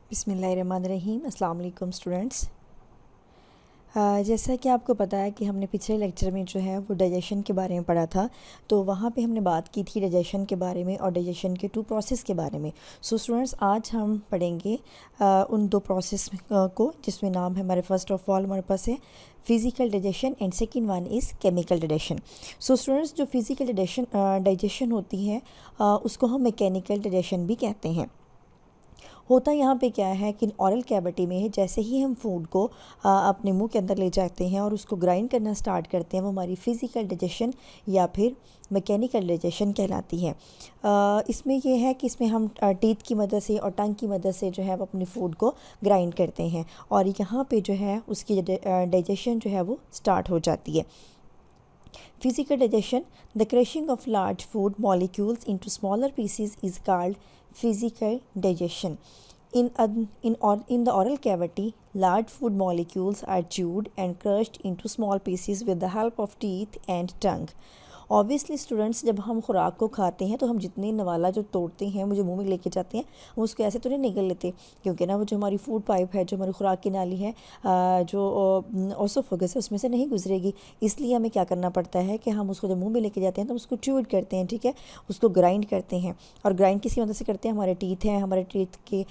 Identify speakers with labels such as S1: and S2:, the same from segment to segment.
S1: बिस्मिल्लाहिर्रहमानिर्रहीम। अस्सलाम वालेकुम स्टूडेंट्स। जैसा कि आपको पता है कि हमने पिछले लेक्चर में जो है वो डाइजेशन के बारे में पढ़ा था, तो वहाँ पे हमने बात की थी डाइजेशन के बारे में और डाइजेशन के 2 प्रोसेस के बारे में। सो स्टूडेंट्स, आज हम पढ़ेंगे उन 2 प्रोसेस को, जिसमें नाम है हमारे फर्स्ट ऑफ ऑल हमारे पास है physical digestion and second one is chemical digestion. So students, जो फिज़िकल डाइजेशन होती है उसको हम मैकेनिकल डाइजेशन भी कहते हैं। होता यहाँ पे क्या है कि ऑरल कैविटी में जैसे ही हम फूड को अपने मुंह के अंदर ले जाते हैं और उसको ग्राइंड करना स्टार्ट करते हैं, वो हमारी फ़िज़िकल डाइजेशन या फिर मैकेनिकल डाइजेशन कहलाती है। इसमें ये है कि इसमें हम टीथ की मदद से और टंग की मदद से जो है वो अपनी फूड को ग्राइंड करते हैं और यहाँ पे जो है उसकी डाइजेशन जो है वो स्टार्ट हो जाती है। Physical digestion, the crushing of large food molecules into smaller pieces is called physical digestion. In the oral cavity, large food molecules are chewed and crushed into small pieces with the help of teeth and tongue. Obviously students, जब हम खुराक को खाते हैं तो हम जितने नवाला जो तोड़ते हैं, वो जो मुंह में लेके जाते हैं, हम उसको ऐसे तो नहीं निगल लेते, क्योंकि ना वो जो हमारी फूड पाइप है, जो हमारी खुराक की नाली है, जो ओसोफेगस है, उसमें से नहीं गुजरेगी। इसलिए हमें क्या करना पड़ता है कि हम उसको जब मुंह में लेके जाते हैं तो उसको च्यूड करते हैं, ठीक है, उसको ग्राइंड करते हैं। और ग्राइंड किसी मदद से करते हैं, हमारे टीथ हैं, हमारे टीथ के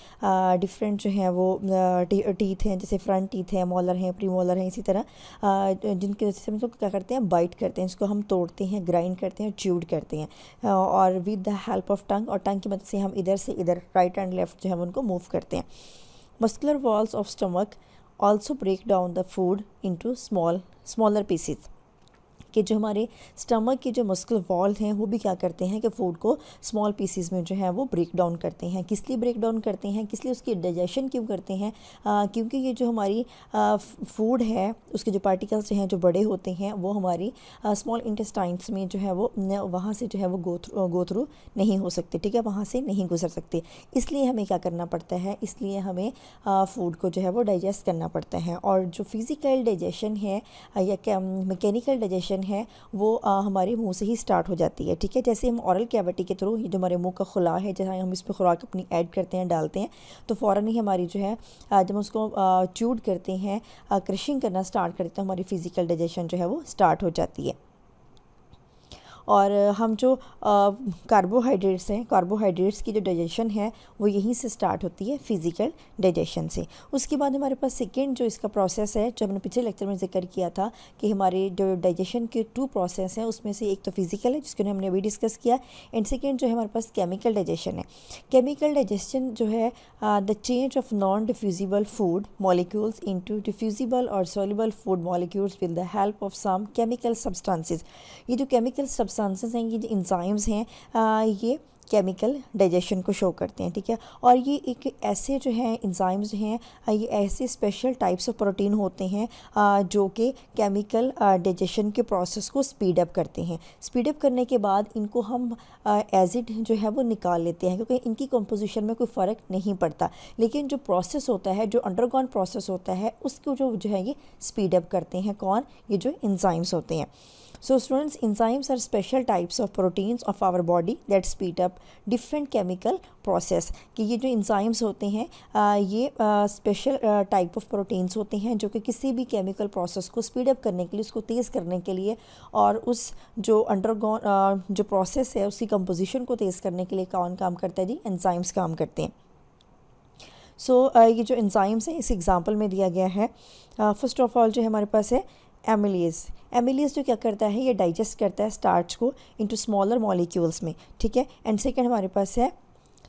S1: डिफरेंट जो हैं वो टीथ हैं, जैसे फ्रंट टीथ हैं, मोलर हैं, प्री मोलर हैं, इसी तरह जिनकी वजह से हम इसको क्या करते हैं, बाइट करते हैं, इसको हम तोड़ते हैं, ग्राइंड करते हैं, च्यूड करते हैं और with the help of tongue, और टंग की मदद से हम इधर से इधर राइट एंड लेफ्ट जो है उनको मूव करते हैं। Muscular walls of stomach also break down the food into smaller pieces, कि जो हमारे स्टमक की जो मस्कुलर वॉल हैं वो भी क्या करते हैं कि फ़ूड को स्मॉल पीसेस में जो है वो ब्रेक डाउन करते हैं। किस लिए ब्रेक डाउन करते हैं, किस लिए उसकी डाइजेशन क्यों करते हैं? क्योंकि ये जो हमारी फूड है उसके जो पार्टिकल्स हैं जो बड़े होते हैं वो हमारी स्मॉल इंटेस्टाइन्स में जो है वो वहाँ से जो है वो गो थ्रू नहीं हो सकते, ठीक है, वहाँ से नहीं गुजर सकते। इसलिए हमें क्या करना पड़ता है, इसलिए हमें फ़ूड को जो है वो डाइजेस्ट करना पड़ता है। और जो फिज़िकल डाइजेशन है या मैकेनिकल डाइजेशन है वो हमारे मुंह से ही स्टार्ट हो जाती है, ठीक है। जैसे हम ऑरल कैविटी के थ्रू, ये जो हमारे मुंह का खुला है, जहाँ हम इसमें खुराक अपनी ऐड करते हैं, डालते हैं, तो फ़ौरन ही हमारी जो है जब हम उसको च्यूड करते हैं, क्रशिंग करना स्टार्ट करते हैं, हमारी फ़िज़िकल डाइजेशन जो है वो स्टार्ट हो जाती है। और हम जो कार्बोहाइड्रेट्स हैं, कार्बोहाइड्रेट्स की जो डाइजेशन है वो यहीं से स्टार्ट होती है, फिज़िकल डाइजेशन से। उसके बाद हमारे पास सेकेंड जो इसका प्रोसेस है, जो हमने पिछले लेक्चर में जिक्र किया था कि हमारे जो डाइजेशन के 2 प्रोसेस हैं, उसमें से एक तो फिज़िकल है जिसको हमने अभी डिस्कस किया, एंड सेकेंड जो है हमारे पास केमिकल डाइजेशन है। केमिकल डाइजेशन जो है the change of non diffusible food molecules into diffusible और soluble food molecules with the help of some chemical substances. ये जो केमिकल सब्सटेंसेस हैं, ये जो एंजाइम्स हैं, ये केमिकल डाइजेशन को शो करते हैं, ठीक है। और ये एक ऐसे जो हैं एंजाइम्स हैं, ये ऐसे स्पेशल टाइप्स ऑफ प्रोटीन होते हैं जो कि केमिकल डाइजेशन के प्रोसेस को स्पीड अप करते हैं। स्पीड अप करने के बाद इनको हम एसिड जो है वो निकाल लेते हैं, क्योंकि इनकी कंपोजिशन में कोई फ़र्क नहीं पड़ता, लेकिन जो प्रोसेस होता है, जो अंडरगॉन प्रोसेस होता है, उसको जो है ये स्पीड अप करते हैं। कौन? ये जो एंजाइम्स होते हैं। So students, enzymes are special types of proteins of our body that speed up different chemical process। कि ये जो enzymes होते हैं ये स्पेशल टाइप ऑफ प्रोटीन्स होते हैं जो कि किसी भी केमिकल प्रोसेस को स्पीड अप करने के लिए, उसको तेज़ करने के लिए, और उस जो अंडरगॉन जो प्रोसेस है उसकी कंपोजिशन को तेज़ करने के लिए कौन काम करता है जी? एंजाइम्स काम करते हैं। सो ये जो एंजाइम्स हैं इस एग्जांपल में दिया गया है। फर्स्ट ऑफ ऑल जो है हमारे पास है एमिलेज जो क्या करता है, ये डाइजेस्ट करता है स्टार्च को इनटू स्मॉलर मॉलिक्यूल्स में, ठीक है। एंड सेकंड हमारे पास है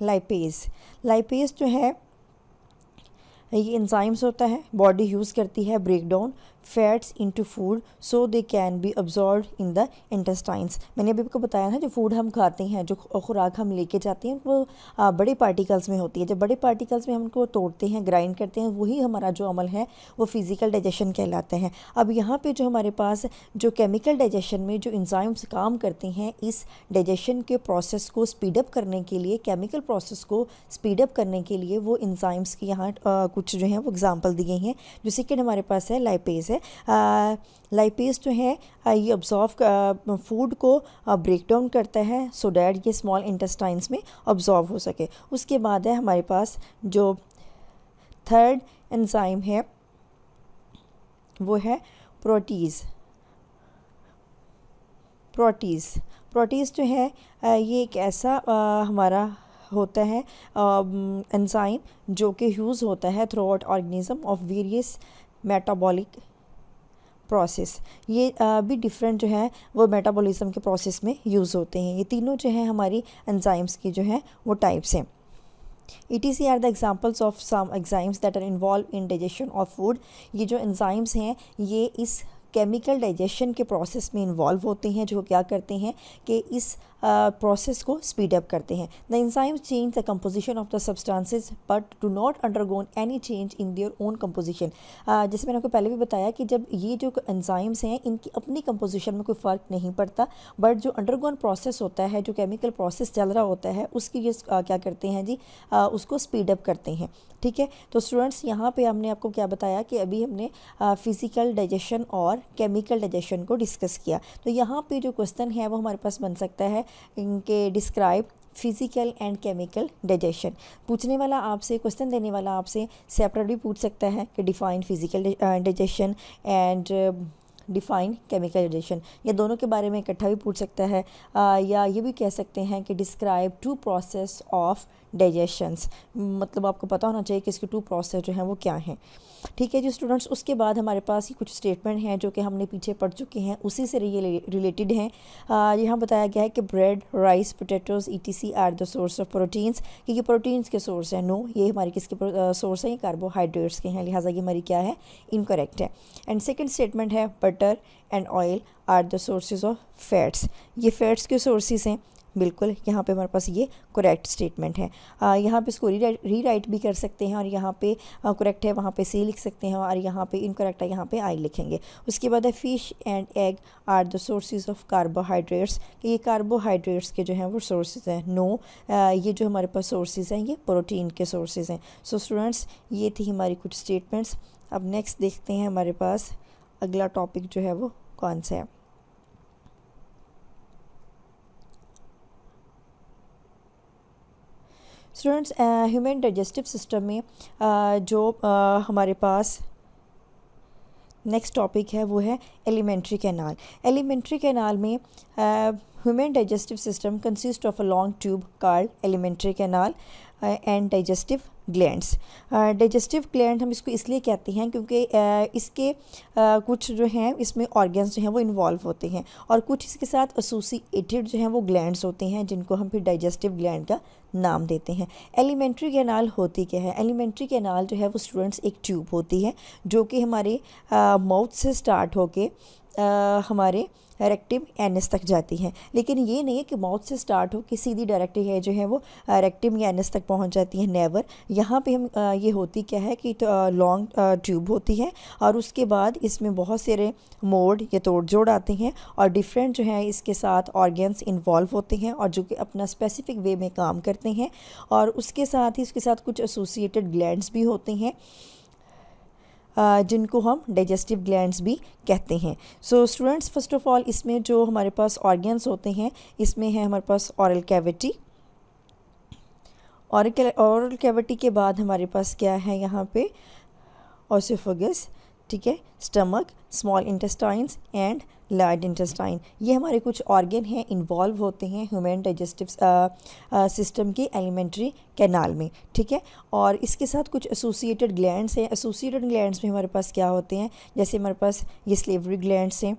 S1: लाइपेज जो है ये एंजाइम्स होता है, बॉडी यूज़ करती है break down fats into food so they can be absorb in the intestines. मैंने अभी आपको बताया ना, जो फूड हम खाते हैं, जो खुराक हम लेके जाते हैं, वो बड़े पार्टिकल्स में होती है। जब बड़े पार्टिकल्स में हम उनको तोड़ते हैं, ग्राइंड करते हैं, वही हमारा जो अमल है वो फिज़िकल डाइजेशन कहलाता है। अब यहाँ पे जो हमारे पास जो केमिकल डाइजेशन में जो एंजाइम्स काम करते हैं, इस डाइजेशन के प्रोसेस को स्पीड अप करने के लिए, केमिकल प्रोसेस को स्पीड अप करने के लिए, वो एंजाइम्स की यहाँ कुछ जो हैं वो एग्जांपल दिए हैं। जो सेकंड हमारे पास है लाइपेज है। लाइपेज जो है ये ऑब्जॉर्व फूड को ब्रेक डाउन करता है सो डैट ये स्मॉल इंटेस्टाइन्स में ऑब्जॉर्व हो सके। उसके बाद है हमारे पास जो थर्ड एंजाइम है वो है प्रोटीज़। प्रोटीज़ जो है ये एक ऐसा हमारा होता है एंजाइम जो कि यूज़ होता है through out organism of various metabolic process. ये भी डिफरेंट जो है वो मेटाबॉलिज्म के प्रोसेस में यूज़ होते हैं। ये तीनों जो है हमारी एंजाइम्स की जो है वो टाइप्स हैं। ETC are the examples of some enzymes that are involved in digestion of food। ये जो enzymes हैं ये इस केमिकल डाइजेशन के प्रोसेस में इन्वॉल्व होते हैं, जो क्या करते हैं कि इस प्रोसेस को स्पीड अप करते हैं। The enzymes change the composition of the substances but do not undergone any change in their own composition. जैसे मैंने आपको पहले भी बताया कि जब ये जो एंजाइम्स हैं इनकी अपनी कंपोजिशन में कोई फ़र्क नहीं पड़ता, बट जो अंडरगोन प्रोसेस होता है, जो केमिकल प्रोसेस चल रहा होता है, उसकी ये क्या करते हैं जी, उसको स्पीड अप करते हैं। ठीक है, तो स्टूडेंट्स यहाँ पे हमने आपको क्या बताया कि अभी हमने फिज़िकल डाइजेशन और केमिकल डाइजेशन को डिस्कस किया। तो यहाँ पे जो क्वेश्चन है वो हमारे पास बन सकता है इनके describe physical and chemical digestion. पूछने वाला आपसे, क्वेश्चन देने वाला आपसे सेपरेट भी पूछ सकता है कि define physical digestion and define chemical digestion, या दोनों के बारे में इकट्ठा भी पूछ सकता है, या ये भी कह सकते हैं कि describe to process of digestions. मतलब आपको पता होना चाहिए कि इसके टू प्रोसेस जो हैं वो क्या हैं। ठीक है जी स्टूडेंट्स, उसके बाद हमारे पास ये कुछ स्टेटमेंट हैं जो कि हमने पीछे पढ़ चुके हैं, उसी से रिलेटेड हैं। यहाँ बताया गया है कि bread, rice, potatoes ETC are the source of proteins, कि ये प्रोटीन्स के सोर्स हैं। नो, ये हमारे किसके सोर्स हैं? ये कार्बोहाइड्रेट्स के हैं, लिहाजा ये हमारी क्या है? इनकरेक्ट है। एंड सेकेंड स्टेटमेंट है butter and oil are the sources of fats, ये फैट्स के सोर्सेज हैं। बिल्कुल, यहाँ पे हमारे पास ये करेक्ट स्टेटमेंट है। यहाँ पे इसको रीराइट भी कर सकते हैं, और यहाँ पे करेक्ट है वहाँ पे C लिख सकते हैं, और यहाँ पे इनकरेक्ट है यहाँ पे I लिखेंगे। उसके बाद है fish and egg are the sources of carbohydrates, कि ये कार्बोहाइड्रेट्स के जो हैं वो सोर्सेज हैं। नो, ये जो हमारे पास सोर्सेज हैं ये प्रोटीन के सोर्सेज हैं। सो स्टूडेंट्स, ये थी हमारी कुछ स्टेटमेंट्स। अब नेक्स्ट देखते हैं हमारे पास अगला टॉपिक जो है वो कौन सा है। स्टूडेंट्स, ह्यूमन डाइजेस्टिव सिस्टम में जो हमारे पास नेक्स्ट टॉपिक है वो है एलिमेंट्री कैनाल। एलिमेंट्री कैनाल में human digestive system consist of a long tube called alimentary canal and digestive glands. Digestive gland हम इसको इसलिए कहते हैं क्योंकि इसके कुछ जो हैं इसमें ऑर्गन्स जो हैं वो इन्वॉल्व होते हैं, और कुछ इसके साथ एसोसिएटेड जो हैं वो ग्लैंड्स होते हैं, जिनको हम फिर डाइजेस्टिव ग्लैंड का नाम देते हैं। एलिमेंट्री कैनाल होती क्या है? एलिमेंट्री कैनाल जो है वो स्टूडेंट्स एक ट्यूब होती है जो कि हमारे माउथ से स्टार्ट होके हमारे रेक्टम एनस तक जाती है। लेकिन ये नहीं है कि माउथ से स्टार्ट हो कि सीधी डायरेक्ट है जो है वो रेक्टम या एनस तक पहुंच जाती है, नेवर। यहाँ पे हम ये होती क्या है कि लॉन्ग ट्यूब होती है, और उसके बाद इसमें बहुत सारे मोड़ या तोड़ जोड़ आते हैं, और डिफरेंट जो है इसके साथ ऑर्गन्स इन्वॉल्व होते हैं, और जो कि अपना स्पेसिफिक वे में काम करते हैं, और उसके साथ ही इसके साथ कुछ एसोसिएटेड ग्लैंड्स भी होते हैं जिनको हम डाइजेस्टिव ग्लैंड्स भी कहते हैं। So students, first of all इसमें जो हमारे पास ऑर्गन्स होते हैं इसमें है हमारे पास ऑरल कैविटी। ऑरल कैविटी के बाद हमारे पास क्या है यहाँ पे? ओसोफेगस, ठीक है, stomach, small intestines and large intestine. ये हमारे कुछ ऑर्गन हैं इन्वॉल्व होते हैं ह्यूमन डाइजेस्टिव सिस्टम के एलिमेंट्री कैनाल में, ठीक है। और इसके साथ कुछ एसोसिएटेड ग्लैंड्स हैं। एसोसिएटेड ग्लैंड्स में हमारे पास क्या होते हैं? जैसे हमारे पास ये सलेवरी ग्लैंड्स हैं,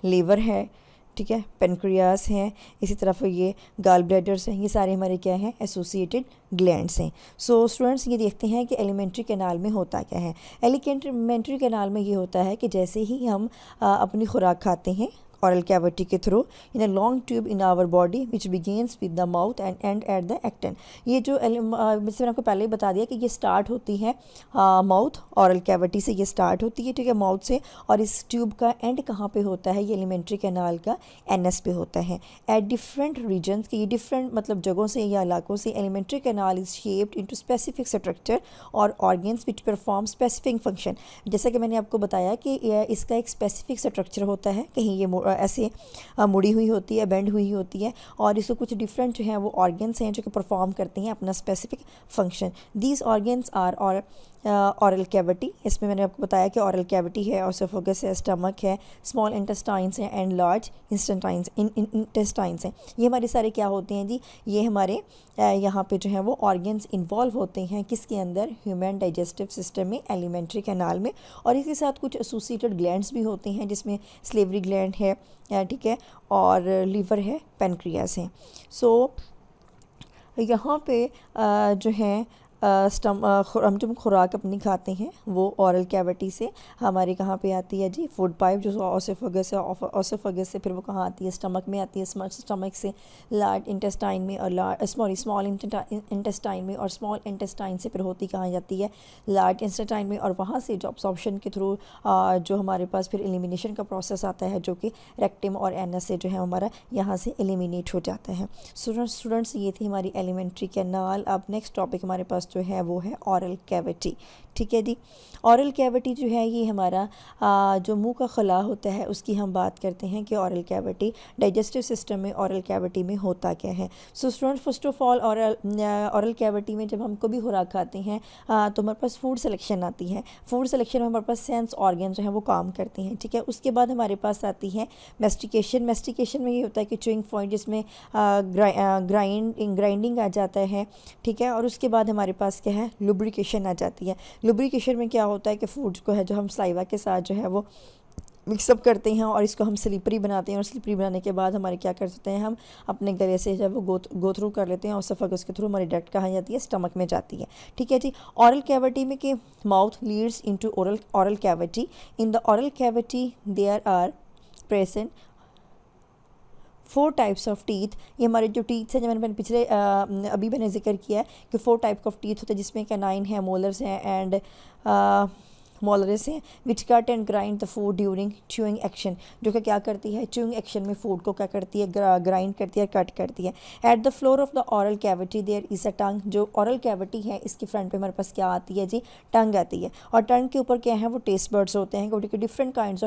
S1: लीवर है, ठीक है, पेनक्रियास हैं, इसी तरफ ये गाल ब्लैडर्स हैं, ये सारे हमारे क्या हैं? एसोसिएटेड ग्लैंड्स हैं। सो स्टूडेंट्स, ये देखते हैं कि एलिमेंट्री कैनाल में होता क्या है। एलिमेंट्री कैनाल में ये होता है कि जैसे ही हम अपनी खुराक खाते हैं oral cavity के through in a long tube in our body which begins with the mouth and end at the एक्टन। ये जो मैंने आपको पहले ही बता दिया कि ये स्टार्ट होती है माउथ, ऑरल कैविटी से ये स्टार्ट होती है, ठीक है, माउथ से, और इस ट्यूब का एंड कहाँ पे होता है? ये एलिमेंट्री कैनाल का एनएस पे होता है। एट डिफरेंट रीजन्स के, ये डिफरेंट मतलब जगहों से या इलाकों से, alimentary canal is shaped into specific structure और organs which perform specific function. जैसा कि मैंने आपको बताया कि इसका एक स्पेसिफिक स्ट्रक्चर होता है, कहीं ये ऐसे मुड़ी हुई होती है, बेंड हुई होती है, और इसको कुछ डिफरेंट जो है वो ऑर्गन्स हैं जो कि परफॉर्म करते हैं अपना specific function. These organs are oral cavity, इसमें मैंने आपको बताया कि ऑरल कैविटी है, ओसोफेगस है, स्टमक है, स्मॉल इंटेस्टाइन्स हैं एंड लार्ज इंटेस्टाइन्स हैं। ये हमारे सारे क्या होते हैं जी, ये हमारे यहाँ पे जो है वो ऑर्गन्स इन्वॉल्व होते हैं किसके अंदर, ह्यूमन डाइजेस्टिव सिस्टम में, एलिमेंट्री कैनाल में, और इसके साथ कुछ एसोसिएटेड ग्लैंड्स भी होते हैं जिसमें स्लेवरी ग्लैंड है, ठीक है, और लीवर है, पेनक्रियास है। सो यहाँ पे जो है हम जब खुराक अपनी खाते हैं वो ऑरल कैविटी से हमारे कहाँ पे आती है जी, फूड पाइप जो ओसोफेगस है, ओसोफेगस से फिर वो कहाँ आती है, स्टमक में आती है, स्टमक से लार्ज इंटेस्टाइन में, और स्मॉल इंटेस्टाइन में, और स्मॉल इंटेस्टाइन से फिर होती कहाँ जाती है, लार्ज इंटेस्टाइन में, और वहाँ से जो अब्सॉर्प्शन के थ्रू जो हमारे पास फिर एलिमिनेशन का प्रोसेस आता है जो कि रेक्टम और एनस से जो है हमारा यहाँ से एलिमिनेट हो जाता है। स्टूडेंट्स ये थी हमारी एलिमेंट्री कैनाल। अब नेक्स्ट टॉपिक हमारे पास जो है वो है ऑरल कैविटी। ठीक है जी, ऑरल कैविटी जो है ये हमारा जो मुंह का खला होता है उसकी हम बात करते हैं कि ऑरल कैविटी डाइजेस्टिव सिस्टम में ऑरल कैविटी में होता क्या है। So student first of all oral cavity में जब हम कभी खुराक खाते हैं तो हमारे पास फूड सिलेक्शन आती है। फूड सिलेक्शन में हमारे पास सेंस ऑर्गन जो है वो काम करते हैं। ठीक है, उसके बाद हमारे पास आती है मेस्टिकेशन। मेस्टिकेशन में ये होता है कि च्यूइंग पॉइंट जिसमें ग्राइंडिंग आ जाता है। ठीक है, और उसके बाद हमारे पास क्या है, लुब्रिकेशन आ जाती है। लुब्रिकेशन में क्या होता है कि फूड को है जो हम सलाइवा के साथ जो है वो मिक्सअप करते हैं और इसको हम स्लिपरी बनाते हैं, और स्लिपरी बनाने के बाद हमारे क्या कर सकते हैं, हम अपने गले से जब वो गो थ्रू कर लेते हैं और एसोफेगस के थ्रू हमारी डायरेक्ट कहाँ जाती है, स्टमक में जाती है। ठीक है जी, ऑरल कैविटी में कि mouth leads into oral cavity. In the oral cavity there are present 4 types of teeth. ये हमारे जो टीथ हैं, जब मैंने पिछले अभी मैंने जिक्र किया है कि 4 टाइप ऑफ टीथ होते हैं जिसमें कैनाइन है, मोलर्स हैं एंड मोलरस हैं, which cut and grind the food during chewing action, जो कि क्या करती है, च्यूइंग एक्शन में फूड को क्या करती है, ग्राइंड करती है, कट करती है। At the floor of the oral cavity there is a tongue. जो ऑरल कैविटी है इसके फ्रंट पे हमारे पास क्या आती है जी, टंग आती है, और टंग के ऊपर क्या है, वो टेस्ट बर्ड्स होते हैं, क्योंकि डिफरेंट काइंड्स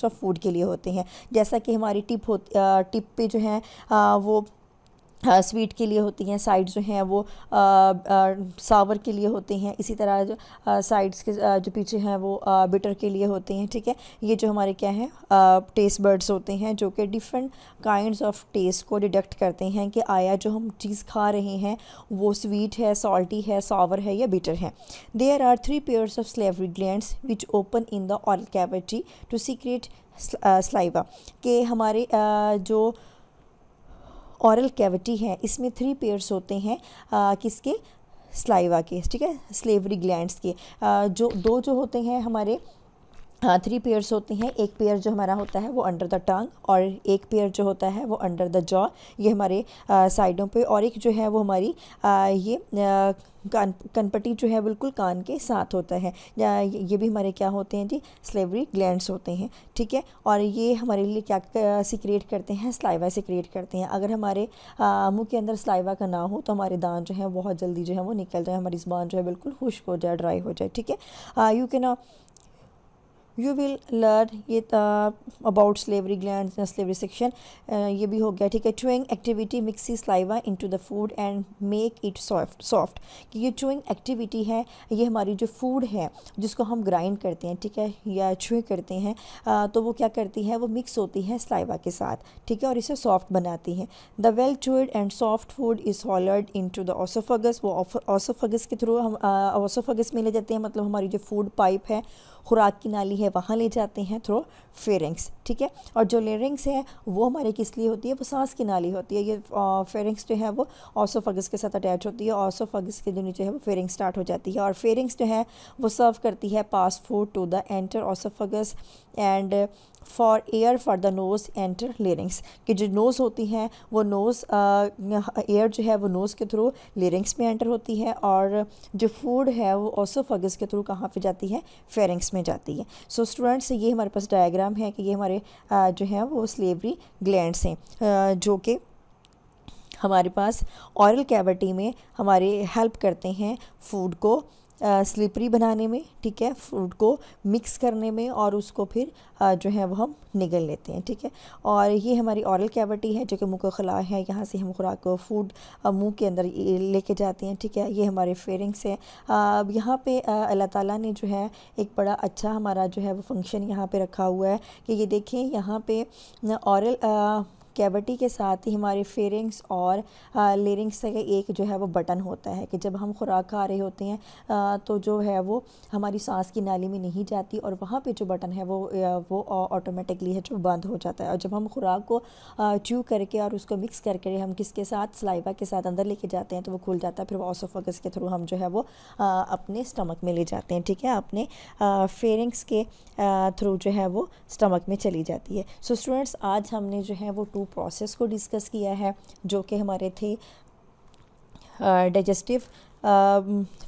S1: ऑफ फूड के लिए होते हैं। जैसा कि हमारी टिप पे जो है वो स्वीट के लिए होती हैं, साइड जो हैं वो सावर के लिए होते हैं, इसी तरह जो साइड्स के जो पीछे हैं वो बिटर के लिए होते हैं। ठीक है, ये जो हमारे क्या है टेस्ट बर्ड्स होते हैं जो कि डिफरेंट काइंड्स ऑफ टेस्ट को डिटेक्ट करते हैं कि आया जो हम चीज़ खा रहे हैं वो स्वीट है, सॉल्टी है, सावर है या बिटर है। There are 3 pairs of salivary glands which open in the oral cavity to secrete saliva. के हमारे जो ऑरल कैविटी है इसमें 3 पेयर्स होते हैं किसके, सलाइवा के। ठीक है, स्लेवरी ग्लैंड्स के। जो जो होते हैं हमारे 3 पेयर्स होते हैं। एक पेयर जो हमारा होता है वो अंडर द टंग, और एक पेयर जो होता है वो अंडर द जॉ, ये हमारे साइडों पे, और एक जो है वो हमारी ये कनपट्टी जो है बिल्कुल कान के साथ होता है। ये भी हमारे क्या होते हैं जी, स्लेवरी ग्लैंड्स होते हैं। ठीक है, और ये हमारे लिए क्या सिक्रेट करते हैं, सलाइवा सिक्रेट करते हैं। अगर हमारे मुंह के अंदर सलाइवा का ना हो तो हमारे दांत जो है बहुत जल्दी जो है वो निकल जाए, हमारी ज़ुबान जो है बिल्कुल खुश्क हो जाए, ड्राई हो जाए। ठीक है, यू विल लर्न ये about salivary gland slavery section, ये भी हो गया। ठीक है, chewing activity mixie saliva into the food and make it soft. कि ये च्यूइंग एक्टिविटी है, ये हमारी जो फूड है जिसको हम ग्राइंड करते हैं, ठीक है, या च्यू करते हैं, तो वो क्या करती है, वो मिक्स होती है सलाइवा के साथ। ठीक है, और इसे सॉफ्ट बनाती है। The well chewed and soft food is swallowed into the oesophagus. वो ओसोफेगस के थ्रू हम ओसोफेगस में ले जाते हैं, मतलब हमारी जो फूड पाइप है, खुराक की नाली है, वहाँ ले जाते हैं थ्रू फेरिंग्स। ठीक है, और जो लेरिंग्स है वो हमारे किस लिए होती है, वो सांस की नाली होती है। ये फेरिंग्स जो है वो ओसोफेगस के साथ अटैच होती है, ओसोफेगस के जो नीचे है वो फेरिंग्स स्टार्ट हो जाती है, और फेरिंग्स जो है वो सर्व करती है pass food to the enter oesophagus and for air for the nose enter larynx. कि जो नोज़ होती हैं वो नोज़ एयर जो है वो नोज़ के थ्रू लेरिंग्स में एंटर होती है, और जो फूड है वो ओसोफेगस के थ्रू कहाँ पे जाती है, फेरिंग्स में जाती है। सो स्टूडेंट्स, ये हमारे पास डायग्राम है कि ये हमारे जो है वो स्लेवरी ग्लैंड्स हैं जो कि हमारे पास ऑरल कैविटी में हमारे हेल्प करते हैं फूड को स्लिपरी बनाने में, ठीक है, फूड को मिक्स करने में, और उसको फिर जो है वो हम निगल लेते हैं, ठीक है। और ये हमारी ऑरल कैविटी है जो कि मुँह का खला है, यहाँ से हम खुराक को फूड मुंह के अंदर लेके जाते हैं, ठीक है। ये हमारे फेरिंग्स है। यहाँ पे अल्लाह ताला ने जो है एक बड़ा अच्छा हमारा जो है वो फंक्शन यहाँ पे रखा हुआ है कि ये देखें, यहाँ पे ऑरल कैविटी के साथ ही हमारे फेरिंग्स और लेरिंग्स का एक जो है वो बटन होता है कि जब हम खुराक खा रहे होते हैं तो जो है वो हमारी सांस की नाली में नहीं जाती, और वहाँ पे जो बटन है वो ऑटोमेटिकली है जो बंद हो जाता है। और जब हम खुराक को च्यू करके और उसको मिक्स करके हम किसके साथ, सलाइवा के साथ अंदर लेके जाते हैं तो वो खुल जाता है। फिर वो ऑसोफेगस के थ्रू हम जो है वो अपने स्टमक में ले जाते हैं, ठीक है, अपने फेरिंग्स के थ्रू जो है वो स्टमक में चली जाती है। सो स्टूडेंट्स, आज हमने जो है वो 2 प्रोसेस को डिस्कस किया है जो कि हमारे थे digestive,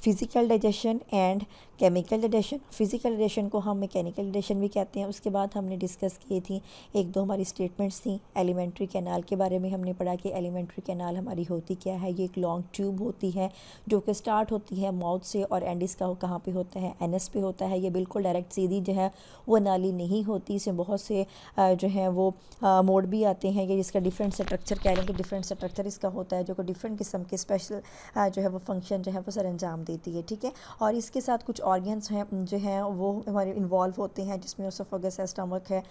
S1: physical digestion and chemical digestion. Physical digestion को हम मैकेनिकल डाइजेशन भी कहते हैं। उसके बाद हमने डिस्कस की थी एक दो हमारी स्टेटमेंट्स थी। एलिमेंट्री कैनाल के बारे में हमने पढ़ा कि एलिमेंट्री कैनाल हमारी होती क्या है। ये एक लॉन्ग ट्यूब होती है जो कि स्टार्ट होती है माउथ से, और एंड इसका कहाँ पे होता है, एनएस पे होता है। ये बिल्कुल डायरेक्ट सीधी जो है वो नाली नहीं होती, इसमें बहुत से जो हैं वो मोड भी आते हैं। ये जिसका डिफरेंट स्ट्रक्चर कह लेंगे, डिफरेंट स्ट्रक्चर इसका होता है जो कि डिफरेंट किस्म के स्पेशल जो है वो फंक्शन जो है वो सर अंजाम देती है, ठीक है। और इसके साथ कुछ ऑर्गन्स हैं जो हैं वो हमारे इन्वॉल्व होते हैं, जिसमें ओसोफेगस है, स्टमक है,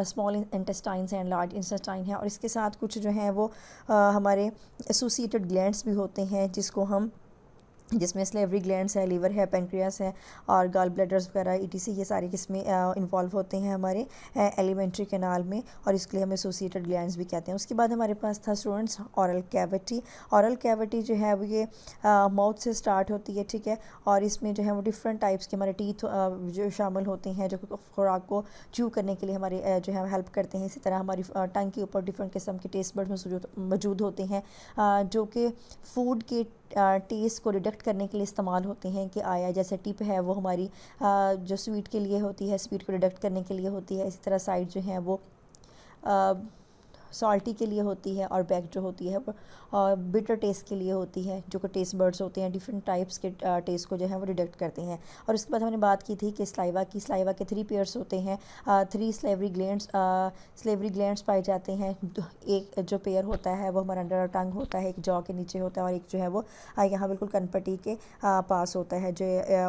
S1: स्मॉल इंटेस्टाइन्स हैं, लार्ज इंटेस्टाइन है, और इसके साथ कुछ जो हैं वो हमारे एसोसिएटेड ग्लैंड्स भी होते हैं जिसमें स्लेवरी ग्लैंड्स है, लीवर है, पेंक्रियास है, और गॉल ब्लैडर्स वगैरह ईटीसी, ये सारे किस्में इन्वॉल्व होते हैं हमारे एलिमेंट्री कैनाल में, और इसके लिए हम एसोसिएटेड ग्लैंड्स भी कहते हैं। उसके बाद हमारे पास था students oral cavity. Oral cavity जो है वो ये माउथ से स्टार्ट होती है, ठीक है, और इसमें जो है वो डिफरेंट टाइप्स के हमारे टीथ जो शामिल होते हैं जो खुराक को च्यू करने के लिए हमारे जो है हेल्प करते हैं। इसी तरह हमारी टंग के ऊपर डिफरेंट किस्म के टेस्ट बड्स मौजूद होते हैं जो कि फूड के टेस्ट को डिडक्ट करने के लिए इस्तेमाल होते हैं कि आया जैसे टिप है वो हमारी जो स्वीट के लिए होती है, स्वीट को डिडक्ट करने के लिए होती है। इसी तरह साइड जो है वो सॉल्टी के लिए होती है, और बैक जो होती है वो बिटर टेस्ट के लिए होती है, जो कि टेस्ट बर्ड्स होते हैं डिफरेंट टाइप्स के टेस्ट को जो है वो डिडक्ट करते हैं। और उसके बाद हमने बात की थी कि स्लाइवा के 3 पेयर्स होते हैं, 3 स्लेवरी ग्लैंड्स पाए जाते हैं। एक जो पेयर होता है वो हमारा अंडर टंग होता है, एक जॉ के नीचे होता है, और एक जो है वो यहाँ बिल्कुल कनपट्टी के पास होता है जो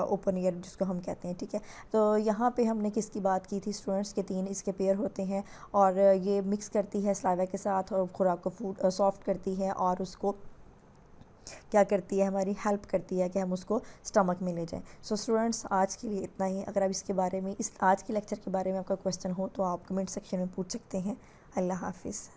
S1: ओपन ईयर जिसको हम कहते हैं, ठीक है। तो यहाँ पे हमने किसकी बात की थी स्टूडेंट्स के 3 इसके पेयर होते हैं, और ये मिक्स करती है सलाइवा के साथ और खुराक को फूड सॉफ्ट करती है, और उसको क्या करती है, हमारी हेल्प करती है कि हम उसको स्टमक में ले जाएं। सो स्टूडेंट्स, आज के लिए इतना ही। अगर आप इसके बारे में आज के लेक्चर के बारे में आपका क्वेश्चन हो तो आप कमेंट सेक्शन में पूछ सकते हैं। अल्लाह हाफिज़।